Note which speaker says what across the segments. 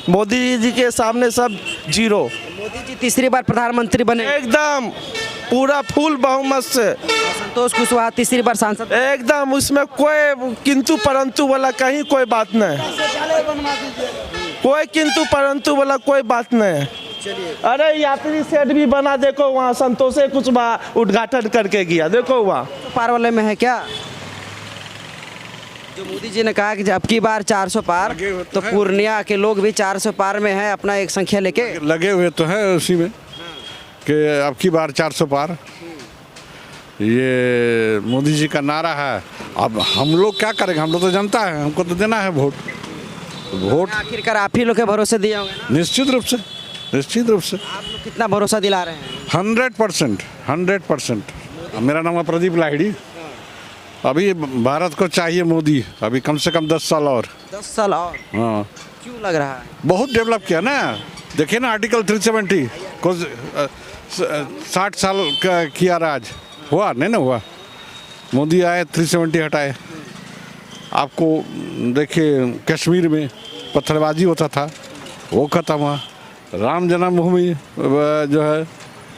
Speaker 1: मोदी जी के सामने सब जीरो।
Speaker 2: मोदी जी तीसरी बार प्रधानमंत्री बने,
Speaker 1: एकदम पूरा फुल बहुमत से,
Speaker 2: संतोष कुशवाहा तीसरी बार सांसद,
Speaker 1: एकदम उसमें कोई किंतु परंतु वाला कहीं कोई बात नहीं, कोई किंतु परंतु वाला कोई बात नहीं। अरे यात्री शेड भी बना, देखो वहाँ संतोषे कुशवाहा उद्घाटन करके गया, देखो वहाँ
Speaker 2: पार वाले में है क्या? जो मोदी जी ने कहा कि अब की बार 400 पार, तो पूर्णिया के लोग भी 400 पार में है अपना एक संख्या लेके
Speaker 3: लगे हुए तो है उसी में कि अब की बार 400 पार। ये मोदी जी का नारा है। अब हम लोग क्या करेंगे, हम लोग तो जनता है, हमको तो देना है वोट। वोट
Speaker 2: आखिरकार आप ही लोग के भरोसे दिए होंगे ना?
Speaker 3: निश्चित रूप से, निश्चित रूप से
Speaker 2: आप लोग कितना भरोसा दिला रहे हैं?
Speaker 3: 100%, 100%। मेरा नाम है प्रदीप लाहिड़ी। अभी भारत को चाहिए मोदी, अभी कम से कम 10 साल और।
Speaker 2: 10 साल और?
Speaker 3: हाँ,
Speaker 2: क्यों लग रहा है?
Speaker 3: बहुत डेवलप किया ना। देखिए ना आर्टिकल 370 को 60 साल का किया राज, हुआ नहीं ना हुआ। मोदी आए 370 हटाए। आपको देखिए कश्मीर में पत्थरबाजी होता था, वो खत्म हुआ। राम जन्मभूमि जो है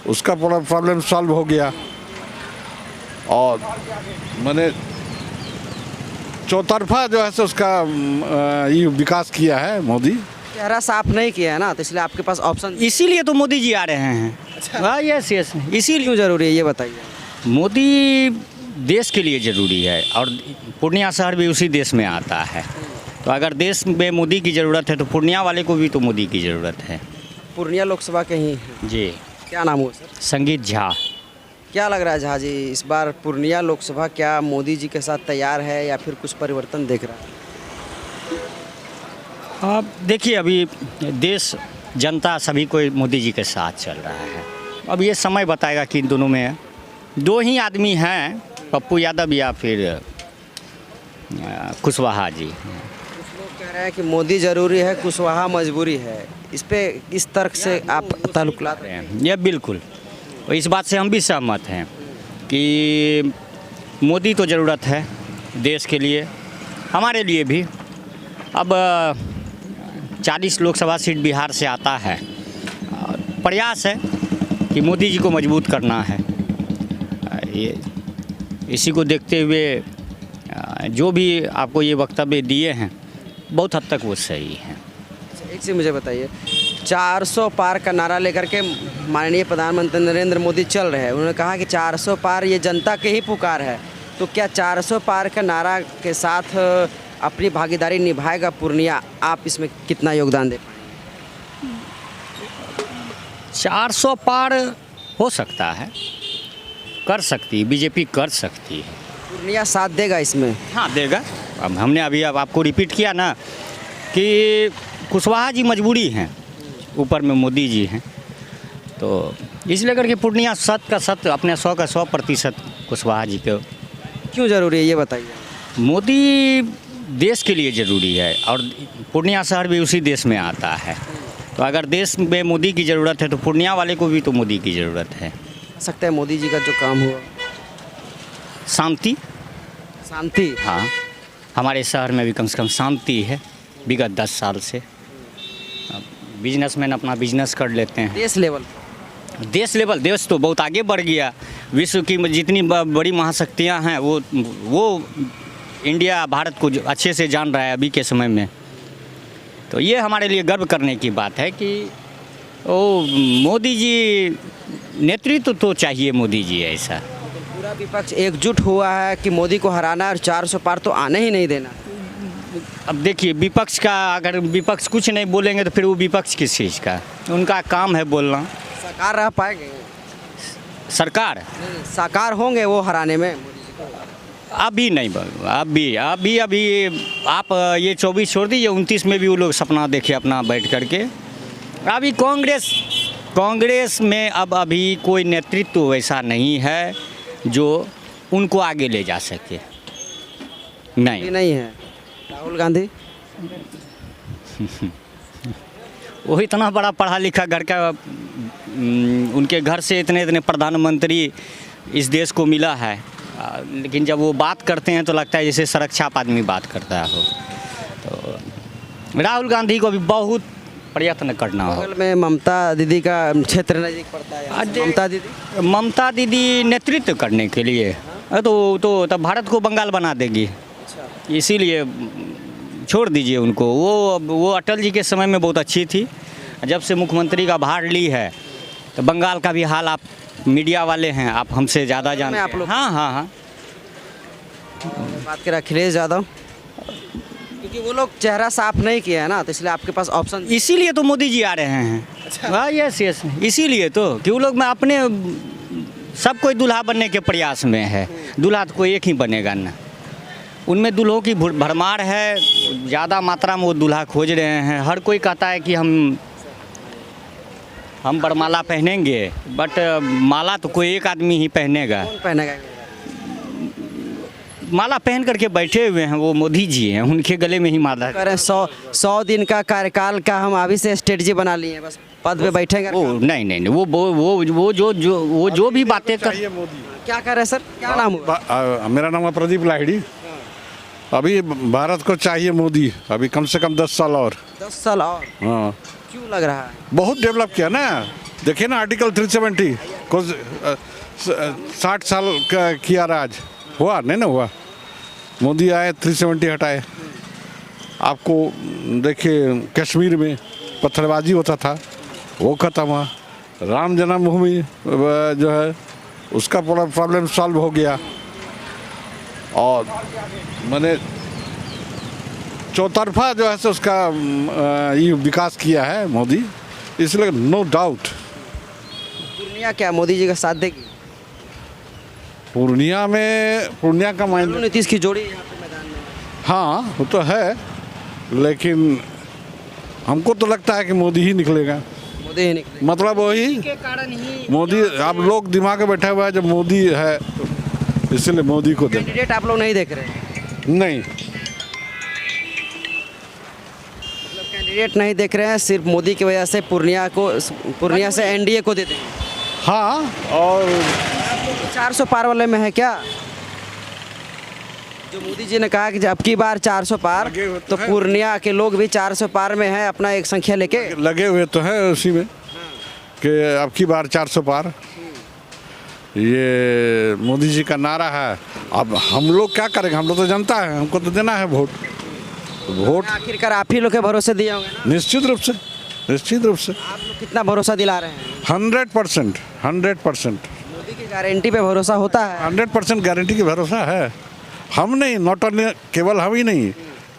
Speaker 3: उसका प्रॉब्लम सॉल्व हो गया। और मैंने चौतरफा जो है सो उसका ये विकास किया है मोदी।
Speaker 2: चेहरा साफ नहीं किया है ना, तो इसलिए आपके पास ऑप्शन
Speaker 4: इसीलिए तो मोदी जी आ रहे हैं। हाँ, यस यस, इसीलिए
Speaker 2: क्यों जरूरी है ये बताइए?
Speaker 4: मोदी देश के लिए ज़रूरी है और पूर्णिया शहर भी उसी देश में आता है। तो अगर देश में मोदी की ज़रूरत है तो पूर्णिया वाले को भी तो मोदी की ज़रूरत है।
Speaker 2: पूर्णिया लोकसभा के ही हैं।
Speaker 4: जी,
Speaker 2: क्या नाम हुआ सर?
Speaker 4: संगीत झा।
Speaker 2: क्या लग रहा है झा जी, इस बार पूर्णिया लोकसभा क्या मोदी जी के साथ तैयार है या फिर कुछ परिवर्तन देख रहा है?
Speaker 4: अब देखिए, अभी देश जनता सभी कोई मोदी जी के साथ चल रहा है। अब ये समय बताएगा कि इन दोनों में दो ही आदमी हैं, पप्पू यादव या फिर कुशवाहा जी।
Speaker 2: कुछ लोग कह रहे हैं कि मोदी ज़रूरी है, कुशवाहा मजबूरी है। इस पे किस तर्क से आप ताल्लुक लाते हैं?
Speaker 4: ये बिल्कुल, और इस बात से हम भी सहमत हैं कि मोदी तो ज़रूरत है देश के लिए, हमारे लिए भी। अब 40 लोकसभा सीट बिहार से आता है, प्रयास है कि मोदी जी को मजबूत करना है। ये इसी को देखते हुए जो भी आपको ये वक्तव्य दिए हैं बहुत हद तक वो सही हैं।
Speaker 2: एक चीज़ मुझे बताइए, 400 पार का नारा लेकर के माननीय प्रधानमंत्री नरेंद्र मोदी चल रहे हैं। उन्होंने कहा कि 400 पार ये जनता के ही पुकार है, तो क्या 400 पार का नारा के साथ अपनी भागीदारी निभाएगा पूर्णिया? आप इसमें कितना योगदान दे पाएंगे?
Speaker 4: 400 पार हो सकता है, कर सकती है, बीजेपी कर सकती है।
Speaker 2: पूर्णिया साथ देगा इसमें?
Speaker 4: हाँ, देगा। अब हमने अभी अब आपको रिपीट किया ना कि कुशवाहा जी मजबूरी हैं, ऊपर में मोदी जी हैं, तो इसलिए करके पूर्णिया 100 का 100 अपने 100 का 100% कुशवाहा जी को।
Speaker 2: क्यों ज़रूरी है ये बताइए?
Speaker 4: मोदी देश के लिए ज़रूरी है और पूर्णिया शहर भी उसी देश में आता है। तो अगर देश में मोदी की ज़रूरत है तो पूर्णिया वाले को भी तो मोदी की ज़रूरत है।
Speaker 2: सकता है मोदी जी का जो काम हुआ,
Speaker 4: शांति।
Speaker 2: शांति।
Speaker 4: हाँ, हमारे शहर में भी कम से कम शांति है विगत 10 साल से। बिजनेसमैन अपना बिजनेस कर लेते हैं।
Speaker 2: देश लेवल?
Speaker 4: देश लेवल, देश तो बहुत आगे बढ़ गया। विश्व की जितनी बड़ी महाशक्तियाँ हैं वो इंडिया भारत को अच्छे से जान रहा है अभी के समय में। तो ये हमारे लिए गर्व करने की बात है कि मोदी जी नेतृत्व तो चाहिए, मोदी जी ऐसा।
Speaker 2: पूरा विपक्ष एकजुट हुआ है कि मोदी को हराना और 400 पार तो आने ही नहीं देना।
Speaker 4: अब देखिए, विपक्ष का अगर विपक्ष कुछ नहीं बोलेंगे तो फिर वो विपक्ष किस चीज़ का? उनका काम है बोलना।
Speaker 2: साकार रह पाएंगे?
Speaker 4: सरकार
Speaker 2: साकार होंगे वो हराने में?
Speaker 4: अभी नहीं, अभी आप ये 24 छोड़ दीजिए, 29 में भी वो लोग सपना देखे अपना बैठ करके। अभी कांग्रेस में अब अभी कोई नेतृत्व वैसा नहीं है जो उनको आगे ले जा सके। नहीं
Speaker 2: है। राहुल गांधी
Speaker 4: वो इतना बड़ा पढ़ा लिखा घर का, उनके घर से इतने प्रधानमंत्री इस देश को मिला है, लेकिन जब वो बात करते हैं तो लगता है जैसे सड़क छाप आदमी बात करता हो। तो राहुल गांधी को भी बहुत प्रयत्न करना हो।
Speaker 2: बगल में ममता दीदी का क्षेत्र नजदीक पड़ता है,
Speaker 4: ममता दीदी नेतृत्व करने के लिए तो तब भारत को बंगाल बना देगी, इसीलिए छोड़ दीजिए उनको। वो अटल जी के समय में बहुत अच्छी थी, जब से मुख्यमंत्री का भार ली है तो बंगाल का भी हाल आप मीडिया वाले हैं, आप हमसे ज़्यादा जानते हैं।
Speaker 2: आप लोग
Speaker 4: हाँ।
Speaker 2: बात करें अखिलेश यादव, क्योंकि वो लोग चेहरा साफ नहीं किया है ना, तो इसलिए आपके पास ऑप्शन।
Speaker 4: इसीलिए तो मोदी जी आ रहे हैं। हाँ, यस, इसीलिए तो कि वो लोग में अपने सब कोई दूल्हा बनने के प्रयास में है। दूल्हा तो कोई एक ही बनेगा ना, उनमें दूल्हों की भरमार है, ज़्यादा मात्रा में वो दूल्हा खोज रहे हैं। हर कोई कहता है कि हम बरमाला पहनेंगे, बट माला तो कोई एक आदमी ही पहनेगा।
Speaker 2: कौन पहनेगा?
Speaker 4: माला पहन करके बैठे हुए हैं वो मोदी जी हैं, उनके गले में ही माला।
Speaker 2: कह रहे हैं 100 दिन का कार्यकाल का हम अभी से स्ट्रेटजी बना लिए हैं, बस पद पे बैठेंगे।
Speaker 4: नहीं, वो जो भी बातें कर।
Speaker 2: क्या कह रहे हैं सर, क्या नाम हुआ?
Speaker 3: मेरा नाम है प्रदीप लाहिड़ी। अभी भारत को चाहिए मोदी, अभी कम से कम 10 साल और।
Speaker 2: 10 साल और?
Speaker 3: हाँ।
Speaker 2: क्यों लग रहा है?
Speaker 3: बहुत डेवलप किया ना, देखिए ना आर्टिकल 370 को 60 साल का किया राज, हुआ नहीं ना हुआ। मोदी आए 370 हटाए। आपको देखिए कश्मीर में पत्थरबाजी होता था, वो खत्म हुआ। राम जन्मभूमि जो है उसका पूरा प्रॉब्लम सॉल्व हो गया। और मैंने चौतरफा जो है उसका ये विकास किया है मोदी, इसलिए नो डाउट।
Speaker 2: पूर्णिया क्या मोदी जी का साथ देगी?
Speaker 3: पूर्णिया का मायने
Speaker 2: नीतीश की जोड़ी यहाँ पे मैदान में।
Speaker 3: हाँ वो तो है, लेकिन हमको तो लगता है कि मोदी ही निकलेगा।
Speaker 2: मोदी ही निकले
Speaker 3: मतलब वही
Speaker 4: के कारण ही
Speaker 3: मोदी, आप लोग दिमाग में बैठा हुआ है जब मोदी है, इसलिए मोदी को दे।
Speaker 2: कैंडिडेट आप लोग नहीं देख रहे हैं?
Speaker 3: नहीं,
Speaker 2: मतलब कैंडिडेट नहीं देख रहे हैं, सिर्फ मोदी की वजह से पूर्णिया से एनडीए को दे देंगे।
Speaker 3: हाँ। और
Speaker 2: 400 पार वाले में है क्या? जो मोदी जी ने कहा कि अब की बार 400 पार,
Speaker 3: लगे हुए
Speaker 2: तो
Speaker 3: तो
Speaker 2: पूर्णिया के लोग भी 400 पार में है, अपना एक संख्या लेके
Speaker 3: लगे हुए तो हैं उसी में कि अब की बार 400 पार। ये मोदी जी का नारा है। अब हम लोग क्या करेंगे, हम लोग तो जनता है, हमको तो देना है वोट।
Speaker 2: आखिरकार आप ही लोग के भरोसे दिए होंगे ना?
Speaker 3: निश्चित रूप से।
Speaker 2: आप लोग कितना भरोसा दिला रहे हैं?
Speaker 3: 100%।
Speaker 2: मोदी की गारंटी पे भरोसा होता है?
Speaker 3: 100% गारंटी की भरोसा है। हम नहीं, नॉट ओनली केवल हम ही नहीं,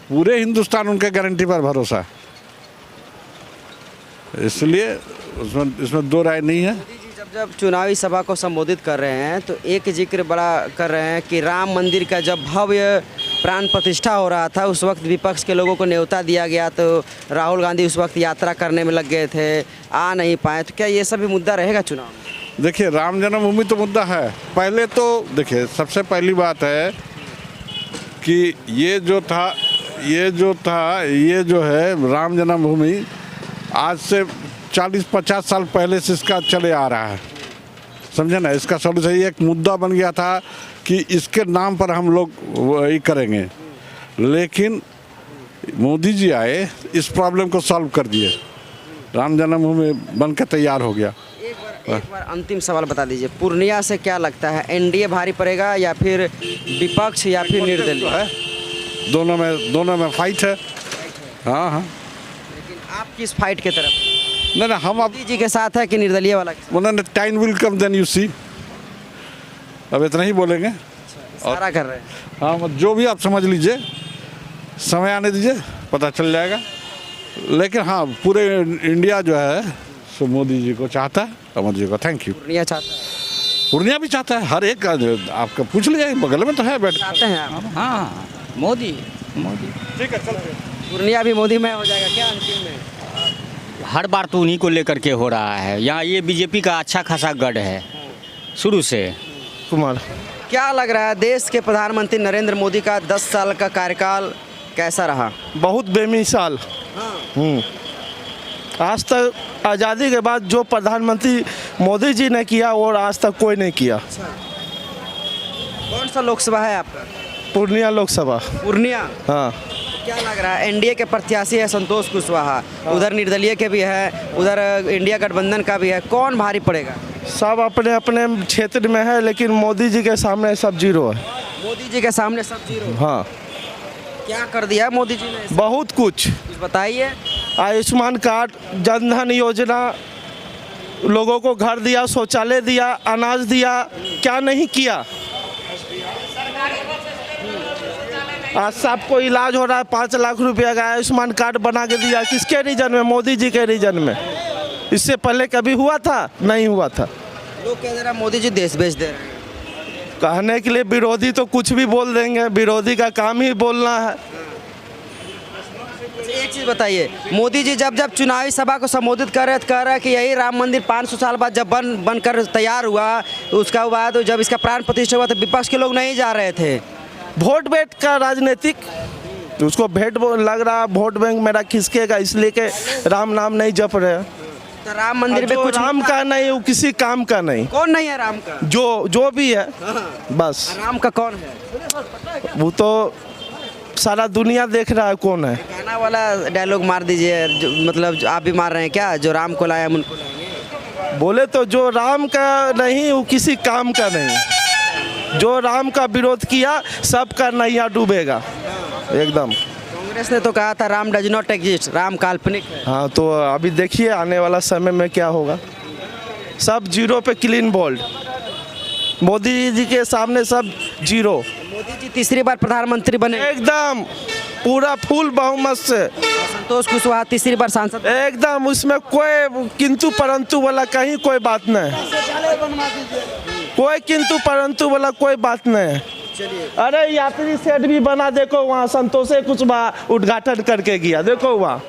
Speaker 3: पूरे हिंदुस्तान उनके गारंटी पर भरोसा है, इसलिए इसमें दो राय नहीं है।
Speaker 2: जब चुनावी सभा को संबोधित कर रहे हैं तो एक जिक्र बड़ा कर रहे हैं कि राम मंदिर का जब भव्य प्राण प्रतिष्ठा हो रहा था, उस वक्त विपक्ष के लोगों को न्योता दिया गया, तो राहुल गांधी उस वक्त यात्रा करने में लग गए थे, आ नहीं पाए। तो क्या ये सभी मुद्दा रहेगा चुनाव में?
Speaker 3: देखिए, राम जन्मभूमि तो मुद्दा है। पहले तो देखिए, सबसे पहली बात है कि ये जो है राम जन्मभूमि आज से 40-50 साल पहले से इसका चले आ रहा है, समझे ना। इसका सॉल्यूशन एक मुद्दा बन गया था कि इसके नाम पर हम लोग वही करेंगे, लेकिन मोदी जी आए, इस प्रॉब्लम को सॉल्व कर दिए, राम जन्मभूमि बन के तैयार हो गया।
Speaker 2: एक बार अंतिम सवाल बता दीजिए, पूर्णिया से क्या लगता है, एनडीए भारी पड़ेगा या फिर विपक्ष या फिर निर्दलीय है?
Speaker 3: दोनों में फाइट है। हाँ।
Speaker 2: लेकिन आप किस फाइट के तरफ?
Speaker 3: नहीं, हम
Speaker 2: मोदी जी के साथ है कि निर्दलीय वाला?
Speaker 3: उन्होंने time will come then you see, अब इतना ही बोलेंगे।
Speaker 2: सारा कर रहे हैं।
Speaker 3: हाँ, जो भी आप समझ लीजिए, समय आने दीजिए, पता चल जाएगा। लेकिन हाँ, पूरे इंडिया जो है सो मोदी जी को चाहता है, और मोदी जी को थैंक यू।
Speaker 2: पूर्णिया चाहता है?
Speaker 3: पूर्णिया भी चाहता है, हर एक आपका पूछ लीजिए, बगल में तो है बैठ।
Speaker 2: चाहते हैं आप?
Speaker 4: हाँ, मोदी।
Speaker 3: ठीक है, चलते हैं।
Speaker 2: पूर्णिया भी मोदी में हो जाएगा क्या अंतिम में?
Speaker 4: हर बार तो उन्हीं को लेकर के हो रहा है। यहाँ ये बीजेपी का अच्छा खासा गढ़ है शुरू से।
Speaker 1: कुमार,
Speaker 2: क्या लग रहा है देश के प्रधानमंत्री नरेंद्र मोदी का 10 साल का कार्यकाल कैसा रहा?
Speaker 1: बहुत बेमिसाल। आज तक आज़ादी के बाद जो प्रधानमंत्री मोदी जी ने किया और आज तक कोई नहीं किया।
Speaker 2: कौन सा लोकसभा है आपका?
Speaker 1: पूर्णिया लोकसभा।
Speaker 2: पूर्णिया?
Speaker 1: हाँ।
Speaker 2: क्या लग रहा है, एनडीए के प्रत्याशी है संतोष कुशवाहा, उधर निर्दलीय के भी है, उधर इंडिया गठबंधन का भी है, कौन भारी पड़ेगा?
Speaker 1: सब अपने अपने क्षेत्र में है, लेकिन मोदी जी के सामने सब जीरो है।
Speaker 2: मोदी जी के सामने सब जीरो।
Speaker 1: हाँ,
Speaker 2: क्या कर दिया मोदी जी ने?
Speaker 1: बहुत कुछ।
Speaker 2: कुछ बताइए।
Speaker 1: आयुष्मान कार्ड, जनधन योजना, लोगों को घर दिया, शौचालय दिया, अनाज दिया, क्या नहीं किया। आज सबको इलाज हो रहा है, 5 लाख रुपया का आयुष्मान कार्ड बना के दिया। किसके रीजन में? मोदी जी के रीजन में। इससे पहले कभी हुआ था? नहीं हुआ था।
Speaker 2: लोग कह रहे हैं मोदी जी देश बेच दे रहे हैं।
Speaker 1: कहने के लिए विरोधी तो कुछ भी बोल देंगे, विरोधी का काम ही बोलना है।
Speaker 2: एक चीज़ बताइए, मोदी जी जब जब चुनावी सभा को संबोधित कर रहे थे, कह रहे हैं कि यही राम मंदिर 500 साल बाद जब बनकर तैयार हुआ, उसका बाद जब इसका प्राण प्रतिष्ठा हुआ तो विपक्ष के लोग नहीं जा रहे थे।
Speaker 1: वोट बैंक का राजनीतिक, उसको भेंट लग रहा, वोट बैंक मेरा खिसकेगा, इसलिए के राम नाम नहीं जप रहे।
Speaker 2: तो राम मंदिर में कुछ
Speaker 1: राम का नहीं, वो किसी काम का नहीं।
Speaker 2: कौन नहीं है राम का?
Speaker 1: जो भी है, बस।
Speaker 2: राम का कौन है?
Speaker 1: वो तो सारा दुनिया देख रहा है कौन है।
Speaker 2: गाना वाला डायलॉग मार दीजिए, मतलब आप भी मार रहे हैं क्या? जो राम को लाया हम उनको लाएंगे।
Speaker 1: बोले तो जो राम का नहीं, वो किसी काम का नहीं। जो राम का विरोध किया, सबका नैया डूबेगा एकदम।
Speaker 2: कांग्रेस ने तो कहा था Ram does not exist, Ram काल्पनिक है।
Speaker 1: हाँ, तो अभी देखिए आने वाला समय में क्या होगा। सब जीरो पे क्लीन बोल्ड, मोदी जी के सामने सब जीरो।
Speaker 2: मोदी जी तीसरी बार प्रधानमंत्री बने,
Speaker 1: एकदम पूरा फुल बहुमत से।
Speaker 2: संतोष कुशवाहा तीसरी बार सांसद,
Speaker 1: एकदम उसमें कोई किंतु परंतु वाला कहीं कोई बात नहीं, कोई किंतु परंतु वाला कोई बात नहीं। अरे यात्री शेड भी बना, देखो वहाँ संतोष कुशवाहा उद्घाटन करके गया, देखो वहाँ।